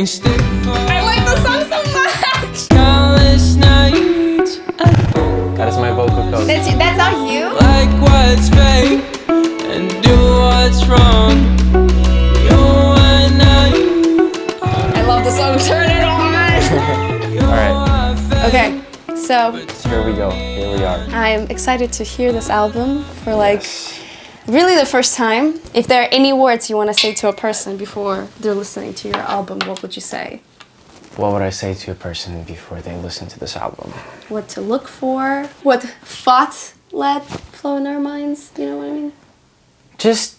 stick for. I like the song so much. Countless nights. That is my vocal coach. That's not you? Like what's fake and do what's wrong. You and I love the song. Turn it on. Alright, Okay, so here we go. Here we are. I'm excited to hear this album for like really the first time. If there are any words you want to say to a person before they're listening to your album, what would you say? What would I say to a person before they listen to this album? What to look for? What thoughts let flow in our minds? You know what I mean? Just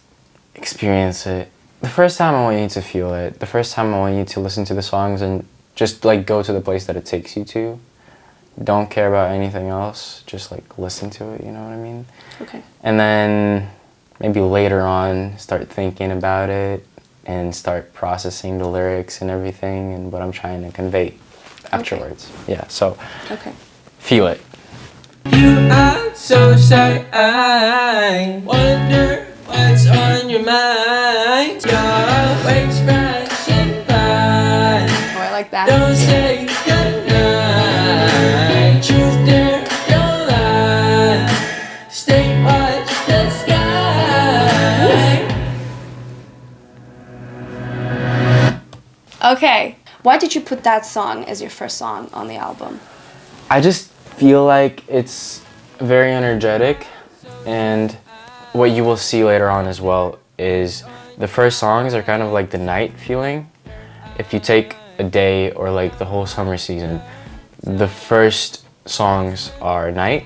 experience it. The first time I want you to feel it. The first time I want you to listen to the songs and just like go to the place that it takes you to. Don't care about anything else. Just like listen to it, you know what I mean? Okay. And then maybe later on start thinking about it and start processing the lyrics and everything and what I'm trying to convey afterwards. Okay. Yeah, so feel it. You are so shy. I wonder what's on your mind. Your waves crashing by. Oh, I like that. Don't say goodnight. Truth, dare, don't lie. Stay, watch the sky. Okay. Why did you put that song as your first song on the album? I just feel like it's very energetic, and what you will see later on as well is the first songs are kind of like the night feeling. If you take a day or like the whole summer season, the first songs are night,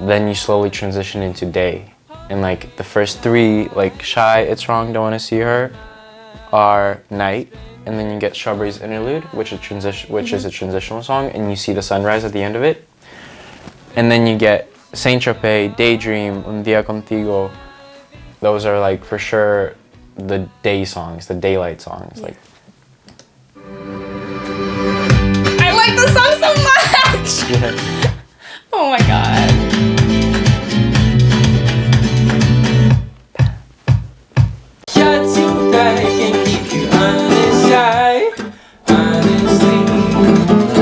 then you slowly transition into day. And like the first three, like Shy, It's Wrong, Don't Wanna See Her, are night. And then you get Strawberry's Interlude, which is a transitional song, and you see the sunrise at the end of it. And then you get Saint-Tropez, Daydream, Día Contigo. Those are like for sure the day songs, the daylight songs. Like. I like the song so much! Yeah. Oh my god. You're too bad, I can keep you on this side. Honestly,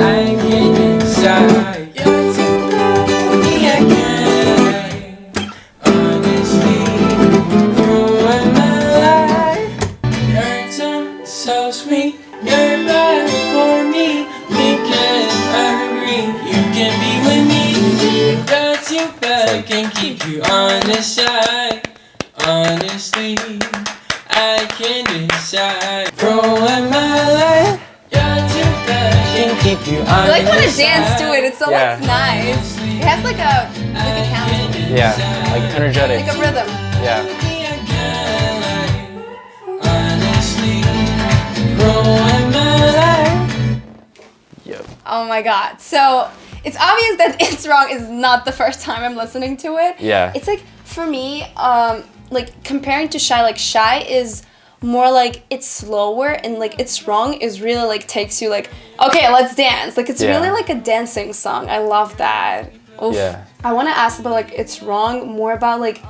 I can't decide. You're too bad for me, I can't. Honestly, ruin my life. You're too so sweet. You're bad for me. We can agree. You can be with me. You're too bad, I can keep you on this side. Honestly, I can't decide. Ruin my life. You're too bad, I can keep you on I like want to this dance side. to it. It's so like nice. It has like a count, Yeah, like energetic. like a rhythm. Yeah. Honestly, ruin my life. Yep. Oh my god. So it's obvious that It's Wrong is not the first time I'm listening to it. Yeah. It's like for me, like comparing to Shy, like Shy is more like it's slower and like It's Wrong is really like takes you like, okay, let's dance. Like it's really like a dancing song. I love that. Oof. Yeah. I want to ask about like It's Wrong, more about like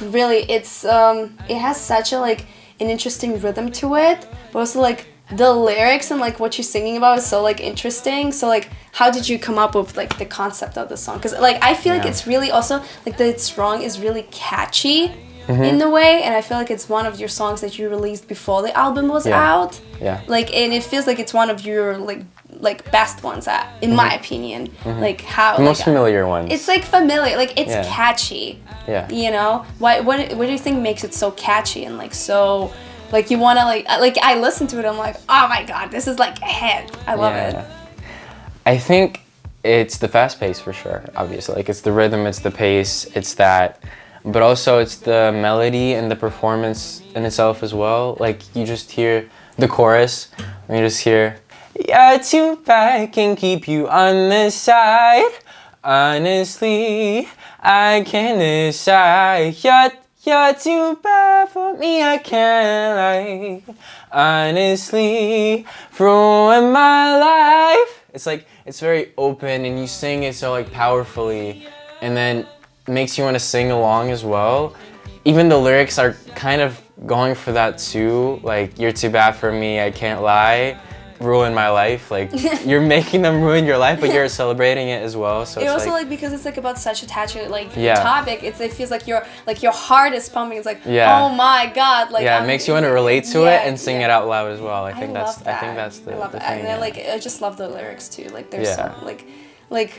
really it's it has such a like an interesting rhythm to it, but also like the lyrics and like what you're singing about is so like interesting. So like how did you come up with like the concept of the song? Because like I feel like it's really also like the It's Wrong is really catchy in the way, and I feel like it's one of your songs that you released before the album was out. Yeah. Like, and it feels like it's one of your like best ones in my opinion. Like how The most like, familiar ones. it's like familiar, like it's catchy. Yeah. You know, what do you think makes it so catchy and like so, like you wanna like I listen to it, I'm like, oh my god, this is like a hit. I love it. I think it's the fast pace for sure. Obviously, like it's the rhythm, it's the pace, it's that, but also it's the melody and the performance in itself as well. Like you just hear the chorus, and you just hear. You're too bad, I can keep you on this side. Honestly, I can't decide. You're too bad for me, I can't lie. Honestly, ruin my life. It's like, it's very open and you sing it so like powerfully, and then it makes you want to sing along as well. Even the lyrics are kind of going for that too, like, you're too bad for me, I can't lie. ruin my life. Like you're making them ruin your life, but you're celebrating it as well. So It it's also like, like because it's like about such a touchy like Yeah. topic. It feels like your heart is pumping. It's like Yeah. oh my god, like yeah, it makes you want to relate to yeah, it and sing yeah. it out loud as well. I think love that. I think that's the I love the that. thing. And I yeah. like I just love the lyrics too. Like they're Yeah. so like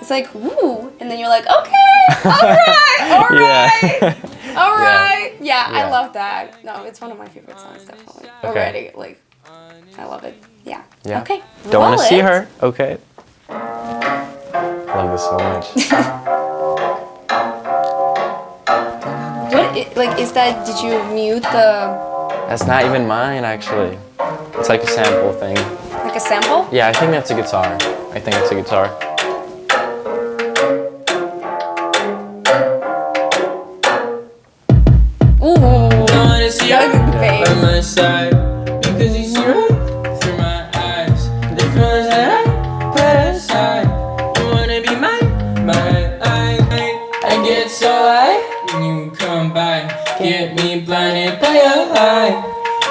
it's like woo, and then you're like okay, all right, all right, Yeah. all right. Yeah, I Yeah. love that. No, it's one of my favorite songs definitely. Okay. Already, like I love it. Yeah. Yeah. Okay. Don't want roll to see it. her. Okay. Love this so much. Like is that? Did you mute the That's not even mine actually. It's like a sample thing. like a sample? Yeah, I think that's a guitar. I think it's a guitar. Ooh. Don't wanna see That was her the bass. by my side because you see right through my eyes. The feelings that I put aside. You wanna be my I get so high when you come by. Get me blinded by your light.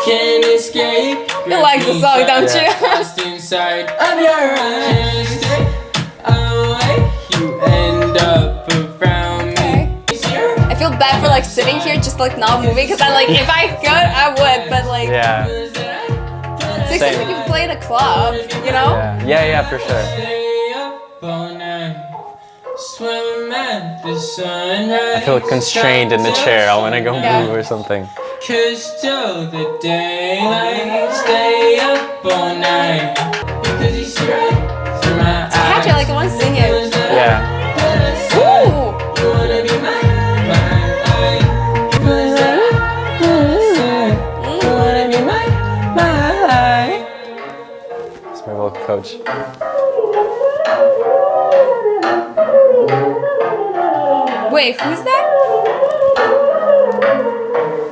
Can't escape. You like the song, don't you? Lost inside of your eyes. Can't stay away. You end up around me. I feel bad for like sitting here just like not moving because I like if I could I would, but like Yeah. it's like Same. something you can play in a club, you know? Yeah, for sure. Stay up all night, swim at the sunrise. I feel constrained in the chair. I want to go Yeah. move or something. Kiss till the daylight, stay up all night because you see right through my eyes. Catch it, like I want to sing it. Yeah. Ooh! You wanna be my you wanna be my It's my vocal coach. Wait, who's that?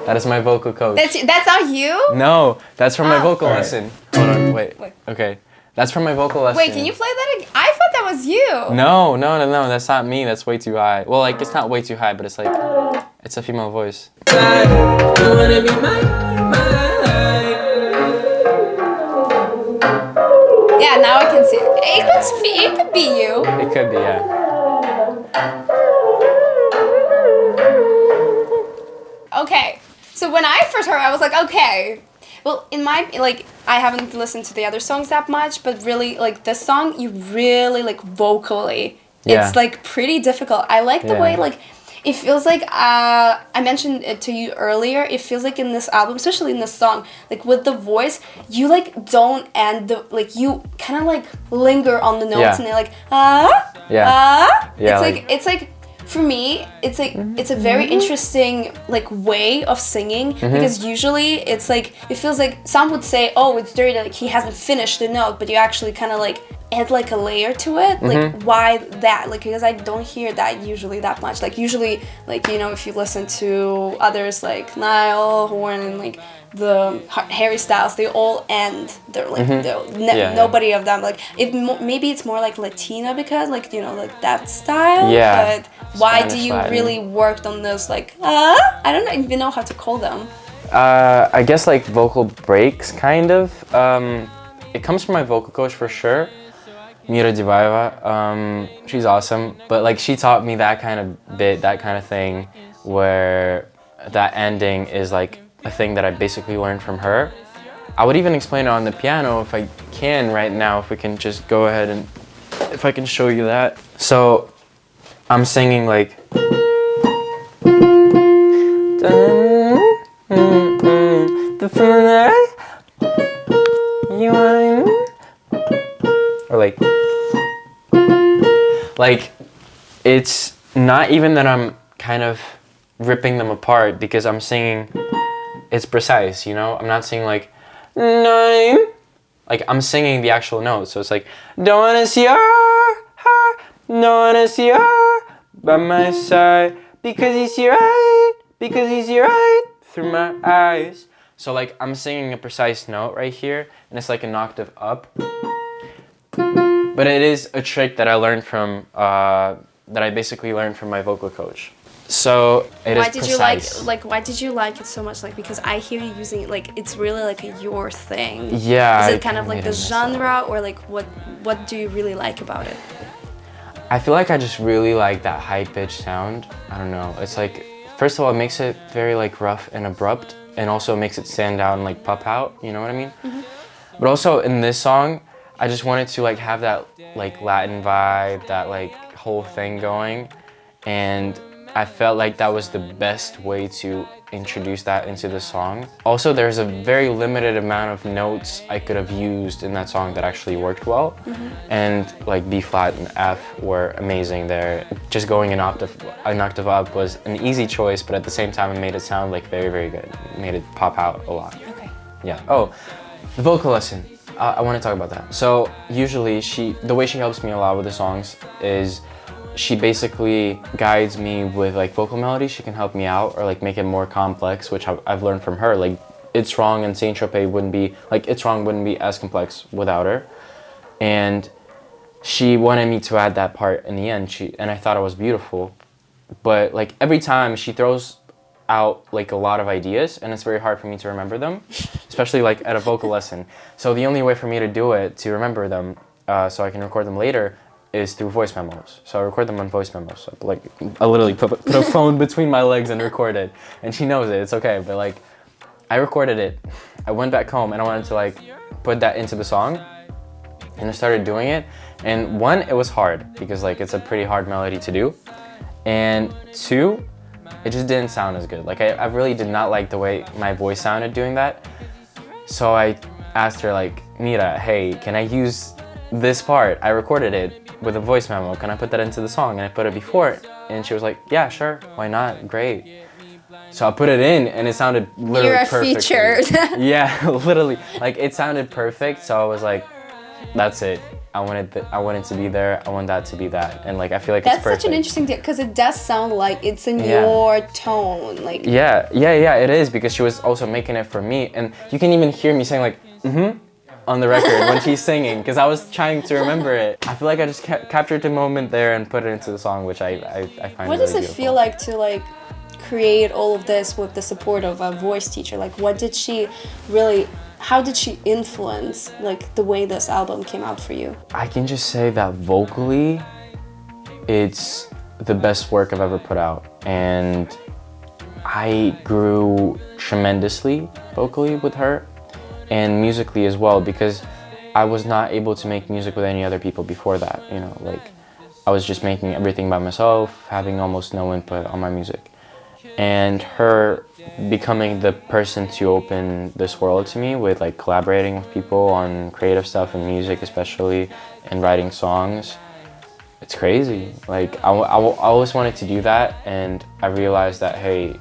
That is my vocal coach. That's not you? No, that's from my Oh. vocal lesson. Hold on, wait. Wait. Okay. That's from my vocal lesson. Wait, can you play that again? I thought that was you. No, that's not me. That's way too high. Well, like, it's not way too high, but it's like, it's a female voice. You wanna be my Yeah, now I can see it. It could be you. It could be, yeah. Okay. So when I first heard it, I was like, okay. Well, in my, like, I haven't listened to the other songs that much, but really, like, this song, you really, like, vocally, Yeah. it's, like, pretty difficult. I like the Yeah. way, like, it feels like, I mentioned it to you earlier, it feels like in this album, especially in this song, like, with the voice, you, like, don't end the, like, you kind of, like, linger on the notes, Yeah. and they're like, ah, Yeah. ah. Yeah, It's like, for me, it's like it's a very interesting like way of singing because usually it's like it feels like some would say, oh, it's dirty, like he hasn't finished the note, but you actually kind of like add like a layer to it. Like why that? Like because I don't hear that usually that much. Like usually, like you know, if you listen to others like Niall Horan and like the Harry Styles, they all end. They're like Yeah. nobody of them like maybe it's more like Latina because like you know like that style. Yeah. But why Spanish do you Latin. really worked on those like I don't even know how to call them. I guess like vocal breaks, kind of. It comes from my vocal coach for sure, Mira Divaeva. She's awesome, but like she taught me that kind of bit, that kind of thing, where that ending is like a thing that I basically learned from her. I would even explain it on the piano if I can right now, if we can just go ahead and, if I can show you that. So, I'm singing like, the feeling that you want, or like it's not even that I'm kind of ripping them apart because I'm singing, it's precise, you know? I'm not singing like, nine, like I'm singing the actual notes, so it's like, don't wanna see her, don't wanna see her by my side, because he's here right through my eyes. So like I'm singing a precise note right here, and it's like an octave up. But it is a trick that I learned from, that I basically learned from my vocal coach. So it Why is did precise. you like why did you like it so much? Like, because I hear you using it like it's really like your thing. Yeah. Is I it kind of like kinda the made it myself. genre, or like what do you really like about it? I feel like I just really like that high-pitched sound. I don't know. It's like, first of all, it makes it very like rough and abrupt, and also makes it stand out and like pop out. You know what I mean? But also in this song, I just wanted to like have that like Latin vibe, that like whole thing going, and I felt like that was the best way to introduce that into the song. Also, there's a very limited amount of notes I could have used in that song that actually worked well, and like B flat and F were amazing there. Just going an octave up was an easy choice, but at the same time, it made it sound like very, very good. It made it pop out a lot. Okay. Yeah. Oh, the vocal lesson. I want to talk about that. So usually the way she helps me a lot with the songs is she basically guides me with like vocal melody. She can help me out or like make it more complex, which I've learned from her. Like It's Wrong and Saint-Tropez wouldn't be as complex without her. And she wanted me to add that part in the end. And I thought it was beautiful. But like every time she throws out like a lot of ideas, and it's very hard for me to remember them, especially like at a vocal lesson. So the only way for me to do it, to remember them, so I can record them later, is through voice memos. So I record them on voice memos. So like I literally put a phone between my legs and record it, and she knows it. It's okay. But like I recorded it. I went back home and I wanted to like put that into the song, and I started doing it. And one, it was hard because like it's a pretty hard melody to do, and two, it just didn't sound as good. Like I really did not like the way my voice sounded doing that. So I asked her like, Mira, hey, can I use this part? I recorded it with a voice memo. Can I put that into the song? And I put it before it. And she was like, yeah, sure. Why not? Great. So I put it in and it sounded literally You're perfectly. featured. Yeah, literally. Like it sounded perfect. So I was like, that's it. I wanted to be there. I want that to be that. And like I feel like That's it's perfect. such an interesting deal, because it does sound like it's in Yeah. your tone. Like Yeah, it is, because she was also making it for me. And you can even hear me saying like, on the record when she's singing, because I was trying to remember it. I feel like I just captured the moment there and put it into the song, which I find what really does it beautiful. feel like to like create all of this with the support of a voice teacher? Like how did she influence like the way this album came out for you? I can just say that vocally, it's the best work I've ever put out. And I grew tremendously vocally with her, and musically as well, because I was not able to make music with any other people before that. You know, like I was just making everything by myself, having almost no input on my music. And her becoming the person to open this world to me with like collaborating with people on creative stuff and music especially, and writing songs, it's crazy. Like I always wanted to do that, and I realized that, hey,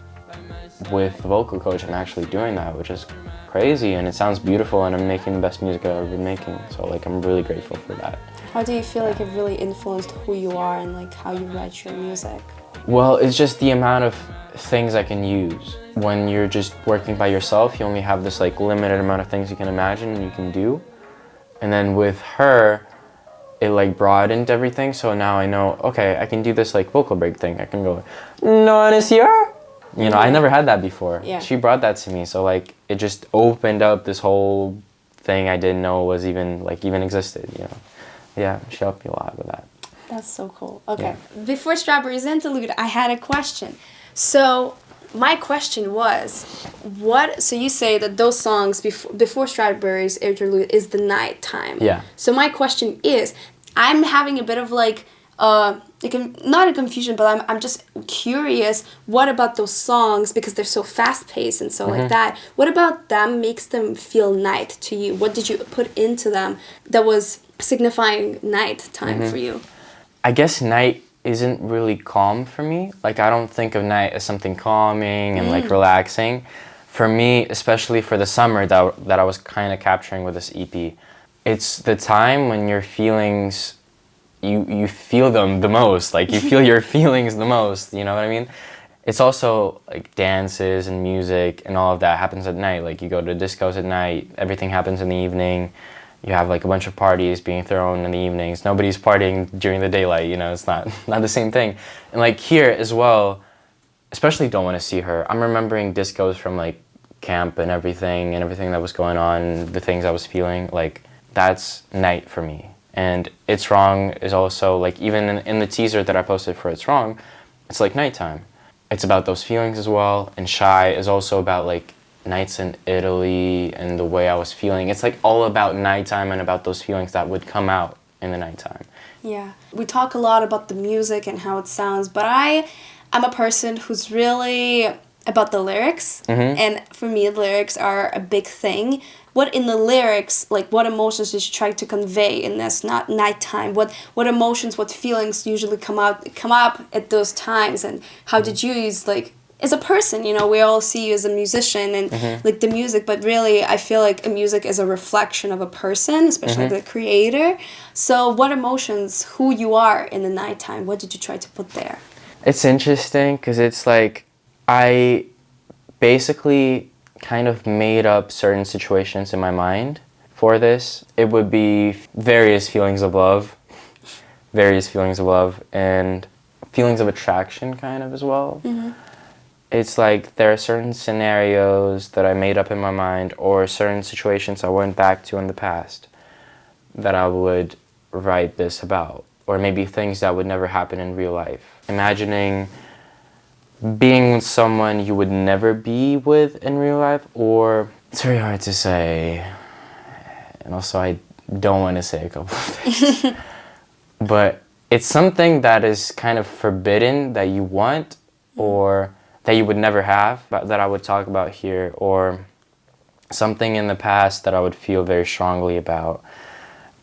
with the vocal coach I'm actually doing that, which is crazy, and it sounds beautiful, and I'm making the best music I've ever been making. So like I'm really grateful for that. How do you feel like it really influenced who you are and like how you write your music? Well, it's just the amount of things I can use. When you're just working by yourself, you only have this like limited amount of things you can imagine and you can do. And then with her, it like broadened everything. So now I know, okay, I can do this like vocal break thing. I can go, no one is here. You know, I never had that before. Yeah. She brought that to me. So like it just opened up this whole thing I didn't know was even existed, you know. Yeah, she helped me a lot with that. That's so cool. Okay. Yeah. Before Strawberries Interlude, I had a question. So my question was, so you say that those songs before Strawberries Interlude is the night time. Yeah. So my question is, I'm having a bit of like not a confusion, but I'm just curious, what about those songs, because they're so fast-paced and so like that, what about them makes them feel night to you? What did you put into them that was signifying night time for you? I guess night isn't really calm for me. Like I don't think of night as something calming and like relaxing. For me, especially for the summer that I was kind of capturing with this EP, it's the time when your feelings, you feel them the most. Like you feel your feelings the most, you know what I mean? It's also like dances and music and all of that happens at night. Like you go to discos at night, everything happens in the evening. You have like a bunch of parties being thrown in the evenings. Nobody's partying during the daylight, you know, it's not the same thing. And like here as well, especially Don't Want to See Her. I'm remembering discos from like camp and everything that was going on, the things I was feeling. Like, that's night for me. And It's Wrong is also like, even in the teaser that I posted for It's Wrong, it's like nighttime. It's about those feelings as well. And Shy is also about like nights in Italy and the way I was feeling. It's like all about nighttime and about those feelings that would come out in the nighttime. Yeah, we talk a lot about the music and how it sounds, but I'm a person who's really about the lyrics, and for me, the lyrics are a big thing. What in the lyrics, like what emotions did you try to convey in this not nighttime? What emotions, what feelings usually come up at those times, and how did you use like as a person? You know, we all see you as a musician and like the music, but really, I feel like a music is a reflection of a person, especially the creator. So, what emotions, who you are in the nighttime? What did you try to put there? It's interesting because it's like I basically kind of made up certain situations in my mind for this. It would be various feelings of love, and feelings of attraction kind of as well. It's like there are certain scenarios that I made up in my mind or certain situations I went back to in the past that I would write this about. Or maybe things that would never happen in real life. Imagining being with someone you would never be with in real life, or it's very hard to say. And also I don't want to say a couple of things. But it's something that is kind of forbidden that you want or that you would never have, but that I would talk about here, or something in the past that I would feel very strongly about.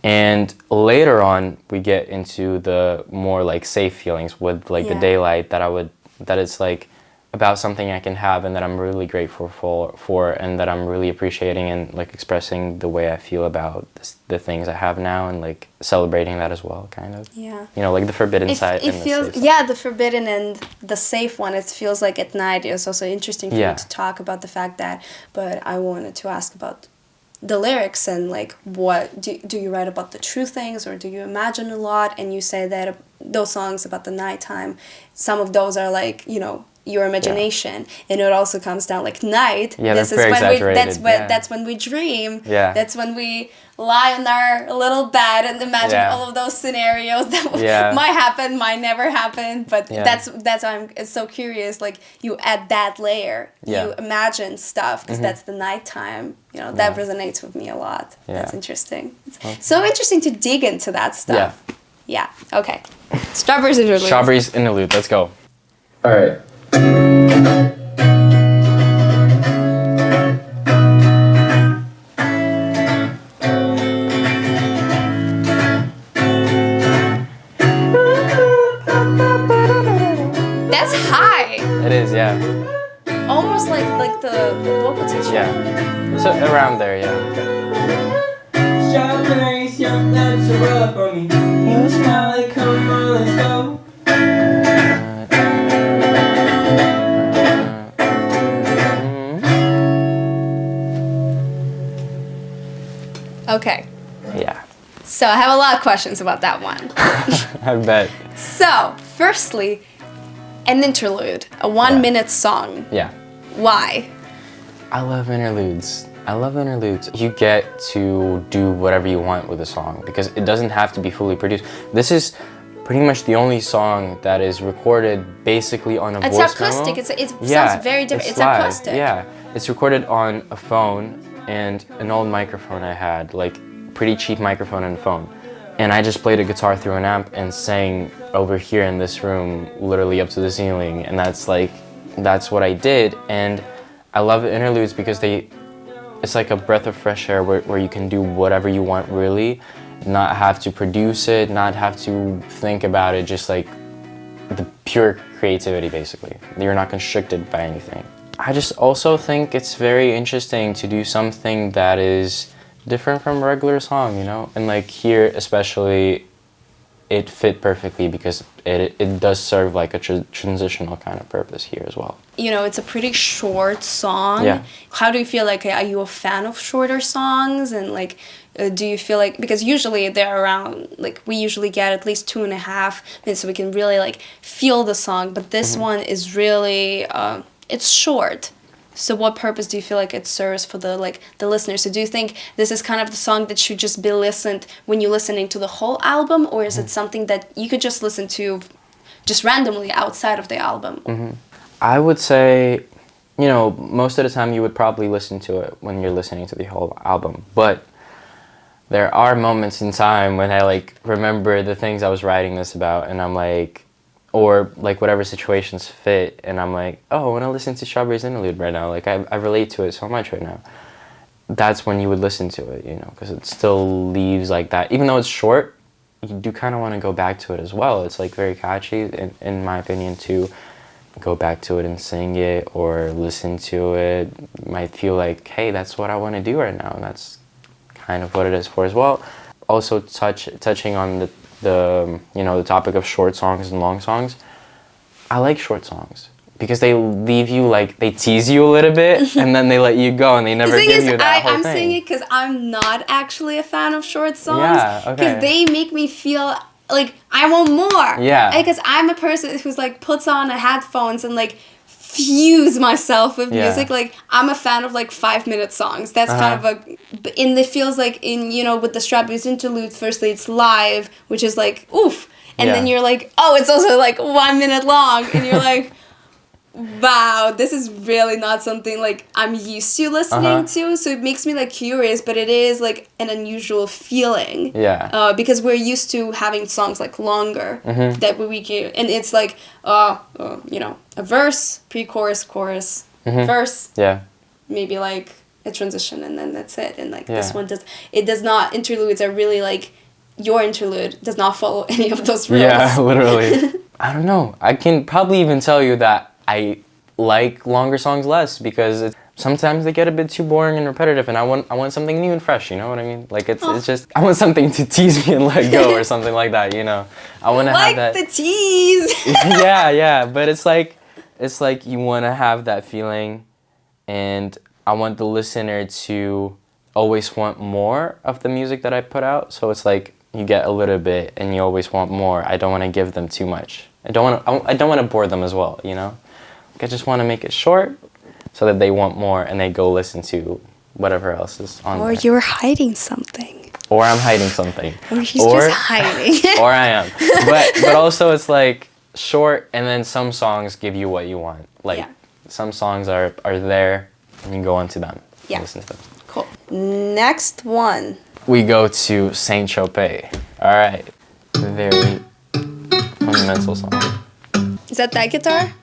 And later on, we get into the more like safe feelings with like the daylight that it's like about something I can have and that I'm really grateful for and that I'm really appreciating and like expressing the way I feel about the things I have now and like celebrating that as well, kind of. Yeah. You know, like the forbidden side. It feels, the forbidden and the safe one, it feels like at night. It was also interesting for you to talk about the fact that, but I wanted to ask about the lyrics and like what do you write about the true things or do you imagine a lot? And you say that those songs about the nighttime, some of those are like, you know, your imagination, and it also comes down like night. Yeah, this is when that's when we dream. Yeah, that's when we lie on our little bed and imagine all of those scenarios that might happen, might never happen. But that's why I'm so curious. Like you add that layer, you imagine stuff because that's the nighttime. You know that resonates with me a lot. That's interesting. It's so interesting to dig into that stuff. Yeah. Okay. Strawberries Interlude. Strawberries Interlude. Let's go. All right. That's high. It is, yeah. Almost like the vocal teacher. Yeah. So around there, Strawberries, young lips are up on me. You smile like, come on, let's go. Okay. Yeah. So I have a lot of questions about that one. I bet. So, firstly, an interlude, a 1 minute song. Yeah. Why? I love interludes. You get to do whatever you want with a song because it doesn't have to be fully produced. This is pretty much the only song that is recorded basically on a voice memo. It's acoustic. It sounds very different. It's live. acoustic. Yeah. It's recorded on a phone and an old microphone I had, like pretty cheap microphone and phone. And I just played a guitar through an amp and sang over here in this room, literally up to the ceiling. And that's what I did. And I love interludes because it's like a breath of fresh air where you can do whatever you want really, not have to produce it, not have to think about it, just like the pure creativity basically. You're not constricted by anything. I just also think it's very interesting to do something that is different from a regular song, you know? And like here especially, it fit perfectly because it does serve like a transitional kind of purpose here as well. You know, it's a pretty short song. Yeah. How do you feel like, are you a fan of shorter songs? And like, do you feel like, because usually they're around, like we usually get at least 2.5 minutes so we can really like feel the song, but this one is really, it's short. So what purpose do you feel like it serves for the listeners? So do you think this is kind of the song that should just be listened when you're listening to the whole album, or is it something that you could just listen to just randomly outside of the album? I would say, you know, most of the time you would probably listen to it when you're listening to the whole album, but there are moments in time when I like remember the things I was writing this about, and I'm like, or like whatever situations fit, and I'm like, oh, I want to listen to Strawberry's Interlude right now. Like I relate to it so much right now. That's when you would listen to it, you know, because it still leaves like that. Even though it's short, you do kind of want to go back to it as well. It's like very catchy, in my opinion, to go back to it and sing it or listen to it. You might feel like, hey, that's what I want to do right now, and that's kind of what it is for as well. Also touching on the you know, the topic of short songs and long songs. I like short songs because they leave you like, they tease you a little bit and then they let you go and they never give you that whole I'm thing. saying it because I'm not actually a fan of short songs. Yeah, okay. Because they make me feel like I want more. Yeah. Because I'm a person who's like puts on the headphones and like fuse myself with music. Like I'm a fan of like 5-minute songs. That's kind of in the feels like in, you know, with the Strawberry's Interlude, firstly it's live, which is like oof, and then you're like, oh, it's also like 1 minute long, and you're like, wow, this is really not something like I'm used to listening to, so it makes me like curious, but it is like an unusual feeling. Yeah. Because we're used to having songs like longer that we can, and it's like you know, a verse, pre-chorus, chorus, verse. Yeah. Maybe like a transition, and then that's it. And like this one does not. Interludes are really like, your interlude does not follow any of those rules. Yeah, literally. I don't know. I can probably even tell you that I like longer songs less because sometimes they get a bit too boring and repetitive, and I want something new and fresh. You know what I mean? Like it's just, I want something to tease me and let go or something like that. You know, I want to have that. Like the tease. yeah. But it's like you want to have that feeling, and I want the listener to always want more of the music that I put out. So it's like you get a little bit and you always want more. I don't want to give them too much. I don't want to bore them as well, you know? Like I just want to make it short so that they want more and they go listen to whatever else is on there. Or you're hiding something. Or I'm hiding something. Or he's just hiding. Or I am. But also it's like short, and then some songs give you what you want. Like some songs are there and you go on to them. Yeah. Listen to them. Cool. Next one. We go to Saint-Tropez. All right. Very fundamental song. Is that guitar?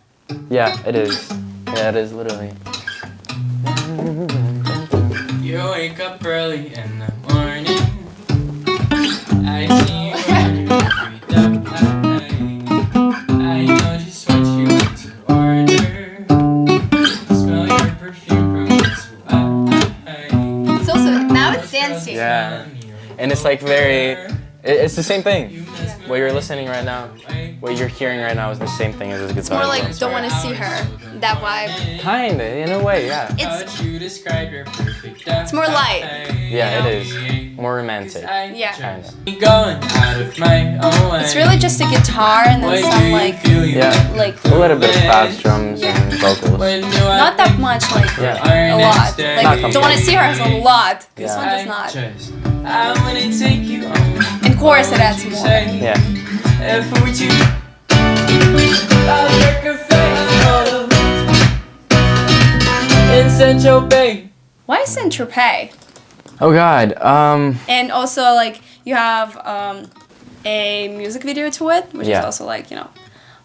Yeah, it is. Yeah, it is literally. You wake up early in the morning. I see you on your feet up high. I know just what you want to order. Smell your perfume from this high. It's also, now it's dancing. Yeah. And it's like very, it's the same thing. What you're listening right now, what you're hearing right now is the same thing as his guitar. It's more like don't want to see her. That vibe. Kinda, in a way, yeah. It's more light. Yeah, it is. More romantic. Yeah. Kinda. Going out of my own way. It's really just a guitar and then some like A little bit of bass drums and vocals. not that much, like a lot. Like don't want to see her has a lot. This one does not. I wanna take you home. In chorus it adds more. Yeah. If we do, I'll make a face in Saint-Tropez. Why Saint-Tropez? Oh God. And also like you have a music video to it, which is also like, you know,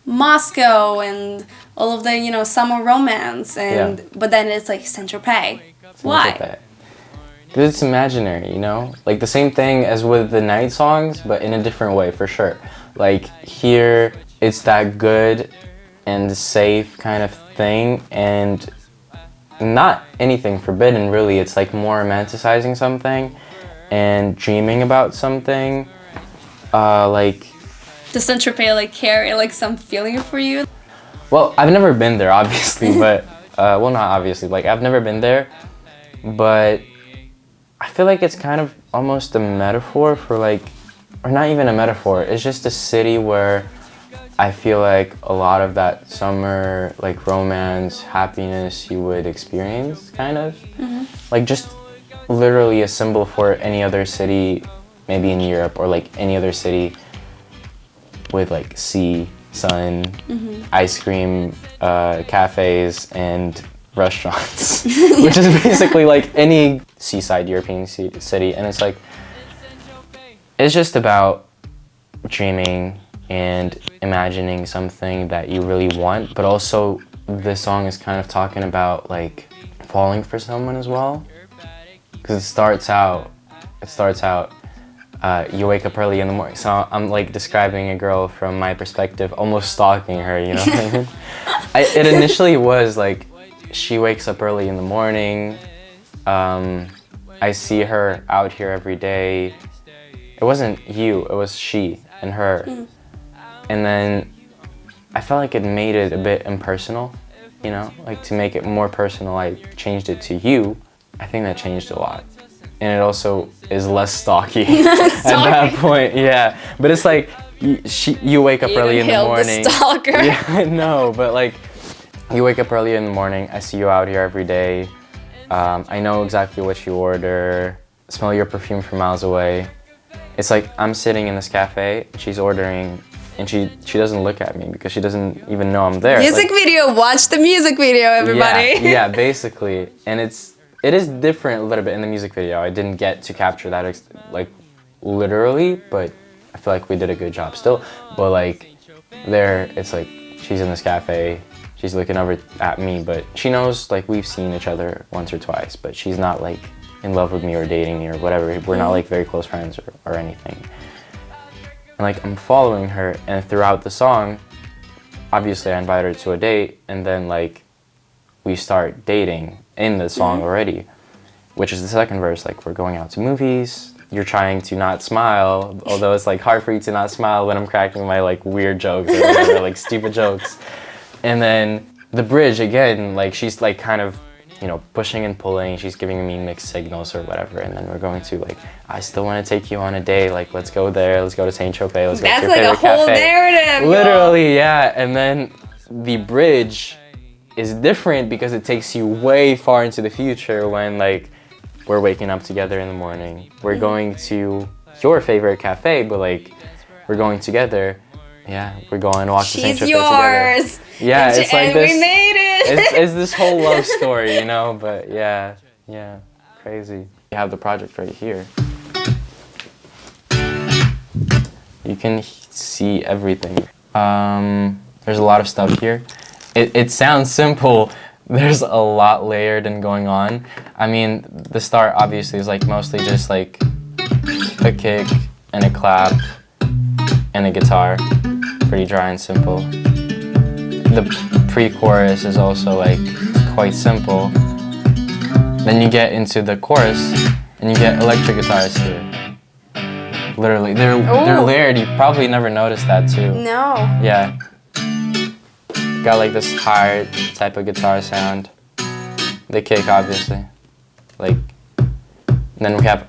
Moscow and all of the, you know, summer romance, and but then it's like Saint-Tropez. Why? Because it's imaginary, you know? Like the same thing as with the night songs, but in a different way, for sure. Like here, it's that good and safe kind of thing, and not anything forbidden, really. It's like more romanticizing something and dreaming about something. Like does Saint-Tropez like carry like some feeling for you? Well, I've never been there, obviously, but well, not obviously. Like I've never been there, but I feel like it's kind of almost a metaphor for like, or not even a metaphor. It's just a city where I feel like a lot of that summer, like romance, happiness you would experience, kind of. Like just literally a symbol for any other city, maybe in Europe, or like any other city with like sea, sun, ice cream, cafes, and restaurants, which is basically like any seaside European city. And it's like, it's just about dreaming and imagining something that you really want, but also this song is kind of talking about like falling for someone as well, because it starts out you wake up early in the morning. So I'm like describing a girl from my perspective, almost stalking her, you know what I mean? It initially was like, she wakes up early in the morning, I see her out here every day. It wasn't you, it was she and her. And then I felt like it made it a bit impersonal, you know? Like to make it more personal, I changed it to you. I think that changed a lot. And it also is less stalky at that point, yeah. But it's like, you wake up early in the morning. The stalker. Yeah, no, but like, you wake up early in the morning, I see you out here every day. I know exactly what you order, smell your perfume from miles away. It's like, I'm sitting in this cafe, she's ordering, and she doesn't look at me because she doesn't even know I'm there. Music video, watch the music video, everybody. Yeah, basically. And it is different a little bit in the music video. I didn't get to capture that like literally, but I feel like we did a good job still. But like there, it's like she's in this cafe, she's looking over at me, but she knows like we've seen each other once or twice, but she's not like in love with me or dating me or whatever. We're not like very close friends or anything. And like I'm following her, and throughout the song, obviously I invite her to a date, and then like we start dating in the song already, which is the second verse. Like we're going out to movies, you're trying to not smile, although it's like hard for you to not smile when I'm cracking my like weird jokes or whatever, like stupid jokes. And then the bridge again, like she's like kind of, you know, pushing and pulling, she's giving me mixed signals or whatever, and then we're going to like, I still want to take you on a day, like let's go there, let's go to Saint-Tropez, let's go to your favorite cafe. That's like a whole narrative. Literally, yeah. And then the bridge is different because it takes you way far into the future when like we're waking up together in the morning, we're going to your favorite cafe, but like we're going together. Yeah, we're going to walk to Saint-Tropez together. She's yours. Yeah, it's like this. We made it. It's this whole love story, you know. But yeah, crazy. You have the project right here. You can see everything. There's a lot of stuff here. It sounds simple. There's a lot layered and going on. I mean, the start obviously is like mostly just like a kick and a clap and a guitar. Pretty dry and simple. The pre-chorus is also like quite simple. Then you get into the chorus and you get electric guitars here. Literally, they're layered. You probably never noticed that too. No. Yeah. Got like this hard type of guitar sound. The kick, obviously. Like, and then we have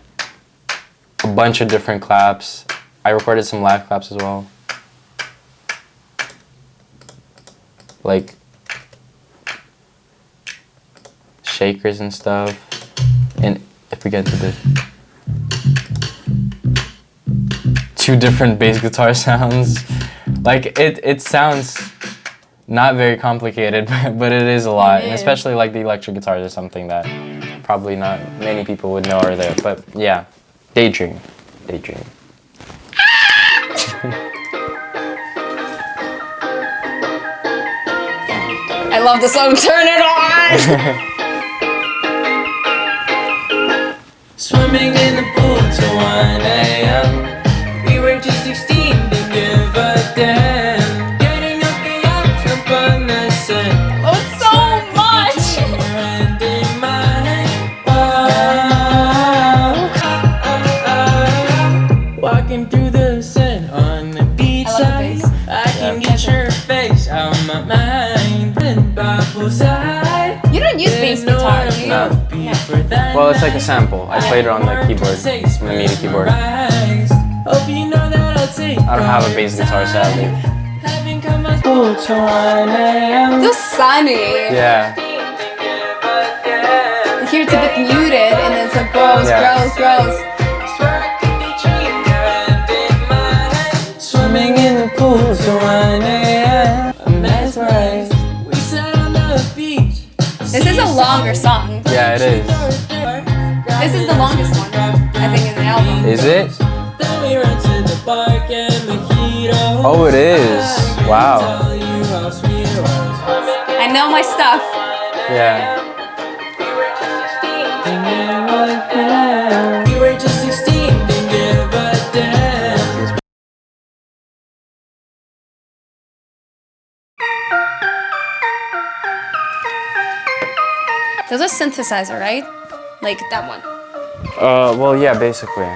a bunch of different claps. I recorded some live claps as well. Like shakers and stuff. And if we get to the two different bass guitar sounds, like it sounds not very complicated, but it is a lot. And especially like the electric guitars is something that probably not many people would know are there. But yeah, Daydream. I love the song, turn it on! Swimming in the pool till 1 a.m. We were just 16, didn't give a damn. Getting up the yacht, jump on the sand. Oh, it's so much! Your hand in mine. Walking through the sand on the beach. I love the my mind. And bubbles I You don't use bass guitar, do you? No. Well, it's like a sample. I played it on the keyboard, the MIDI keyboard. I don't have a bass guitar, sadly. So sunny. Yeah. Here it's a bit muted and then it's like gross, Yeah. gross. Swimming in the pool till 1 a.m. I'm mesmerized. We sat on the beach. This is a longer song. Yeah, it is. This is the longest one, I think, in the album. Is it? Then we ran to the park and mojito. Oh, it is. Wow. Tell you how sweet it was. I know my stuff. Yeah. We were just 16, didn't give a damn. There's a synthesizer, right? Like that one. Well, yeah, basically.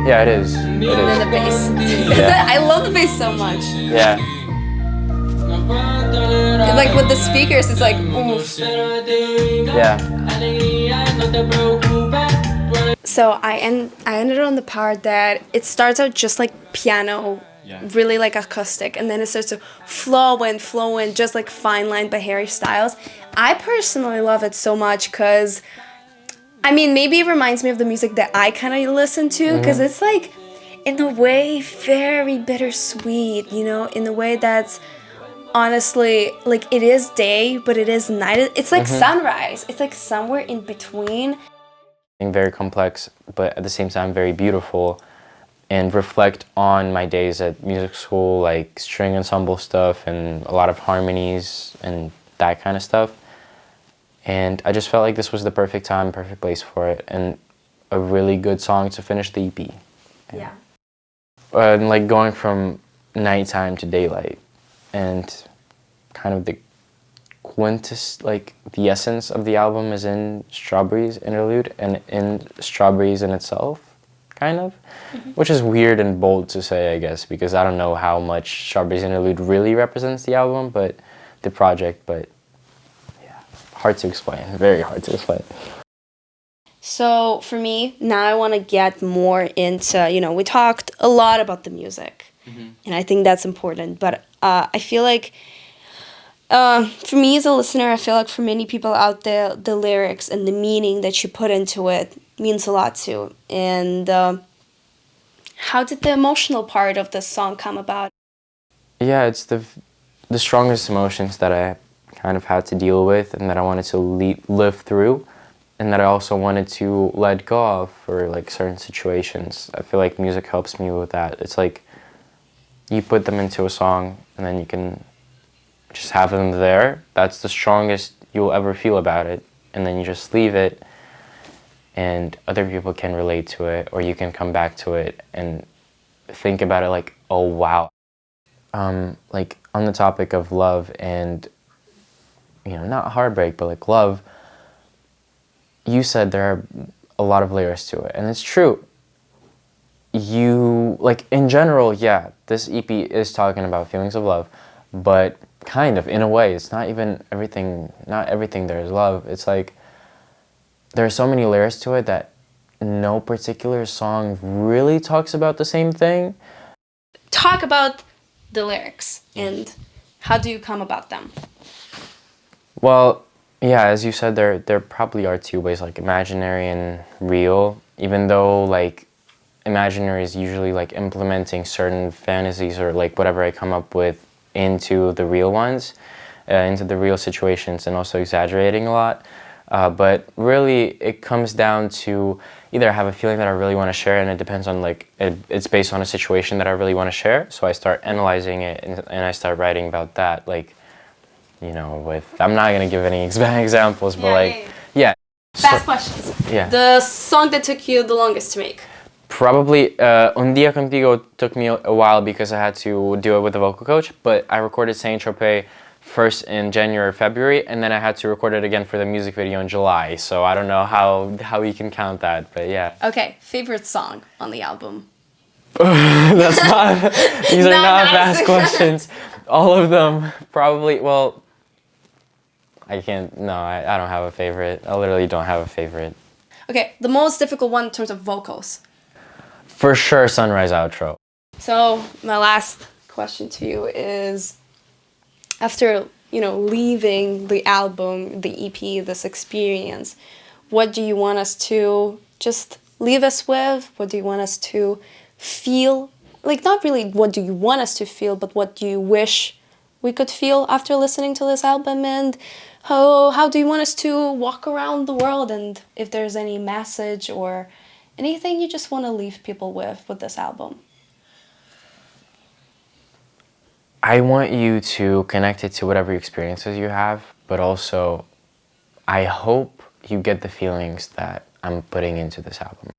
Yeah, it is. It And is. then the bass. Yeah. I love the bass so much. Yeah. And like with the speakers, it's like, oof. Yeah. So I ended on the part that it starts out just like piano, really like acoustic, and then it starts to flow in, just like Fine Line by Harry Styles. I personally love it so much because, I mean, maybe it reminds me of the music that I kind of listen to, because it's like, in a way, very bittersweet, you know, in a way that's honestly, like, it is day, but it is night. It's like sunrise. It's like somewhere in between. Very complex, but at the same time very beautiful, and reflect on my days at music school, like string ensemble stuff and a lot of harmonies and that kind of stuff. And I just felt like this was the perfect time, perfect place for it, and a really good song to finish the EP. Yeah. And like going from nighttime to daylight, and kind of the the essence of the album is in Strawberries Interlude and in Strawberries in itself, kind of, which is weird and bold to say, I guess, because I don't know how much Strawberries Interlude really represents the album, but the project, but yeah, hard to explain, very hard to explain. So for me, now I want to get more into, you know, we talked a lot about the music, and I think that's important, but I feel like for me as a listener, I feel like for many people out there, the lyrics and the meaning that you put into it means a lot too. And how did the emotional part of the song come about? Yeah, it's the strongest emotions that I kind of had to deal with and that I wanted to live through, and that I also wanted to let go of for like certain situations. I feel like music helps me with that. It's like you put them into a song and then you can just have them there. That's the strongest you'll ever feel about it, and then you just leave it and other people can relate to it, or you can come back to it and think about it like, oh wow. Like on the topic of love and, you know, not heartbreak, but like love, you said there are a lot of layers to it, and it's true. You, like in general, yeah, this EP is talking about feelings of love, but kind of, in a way, it's not even everything, not everything there is love. It's like, there are so many layers to it that no particular song really talks about the same thing. Talk about the lyrics and how do you come about them? Well, yeah, as you said, there probably are two ways, like imaginary and real, even though like imaginary is usually like implementing certain fantasies or like whatever I come up with into the real ones, into the real situations, and also exaggerating a lot. But really, it comes down to either I have a feeling that I really want to share, and it depends on like, it's based on a situation that I really want to share, so I start analyzing it and I start writing about that, like, you know, with, I'm not going to give any examples, but yeah. Fast questions. Yeah. The song that took you the longest to make? Probably Un Día Contigo took me a while because I had to do it with a vocal coach, but I recorded Saint-Tropez first in January, February, and then I had to record it again for the music video in July, so I don't know how you can count that, but yeah. Okay, favorite song on the album? That's not, these are not nice. fast questions. All of them, probably. Well, I can't. No, I don't have a favorite. I literally don't have a favorite. Okay, the most difficult one in terms of vocals. For sure, Sunrise outro. So my last question to you is, after leaving the album, the EP, this experience, what do you want us to just leave us with? What do you want us to feel? Like, not really what do you want us to feel, but what do you wish we could feel after listening to this album? And how do you want us to walk around the world? And if there's any message or anything you just want to leave people with this album? I want you to connect it to whatever experiences you have, but also I hope you get the feelings that I'm putting into this album.